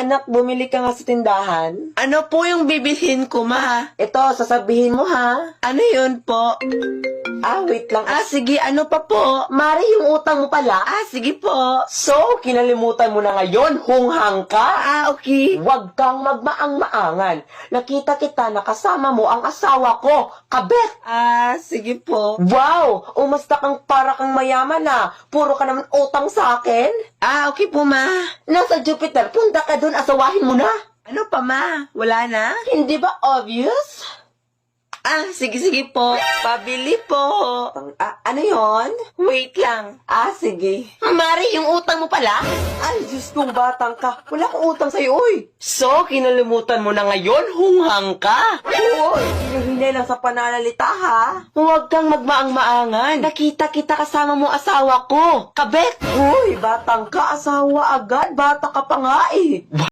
Anak, bumili ka nga sa tindahan. Ano po yung bibilhin ko, ma? Ito, sasabihin mo ha. Ano yun po? Wait lang. Sige, ano pa po? Mari, yung utang mo pala. Sige po. So, kinalimutan mo na ngayon, hunghang ka. Okay. Huwag kang magmaang-maangan. Nakita kita na kasama mo ang asawa ko, kabet. Sige po. Wow! Umasta kang para kang mayaman na. Puro ka naman utang sa akin. Okay po, ma. Nasa Jupiter, punta ka dun, asawahin mo na. Ano pa, ma? Wala na? Hindi ba obvious? Sige po. Pabili po. Ano yon? Wait lang. Sige. Mari, yung utang mo pala? Ay, Diyos kong batang ka. Wala akong utang sa'yo, uy. So, kinalimutan mo na ngayon, hunghang ka. Uy, hinihinay lang sa pananalita, ha? Huwag kang magmaang-maangan. Nakita kita kasama mo asawa ko. Kabet. Uy, batang ka, asawa agad. Bata ka pa nga, eh.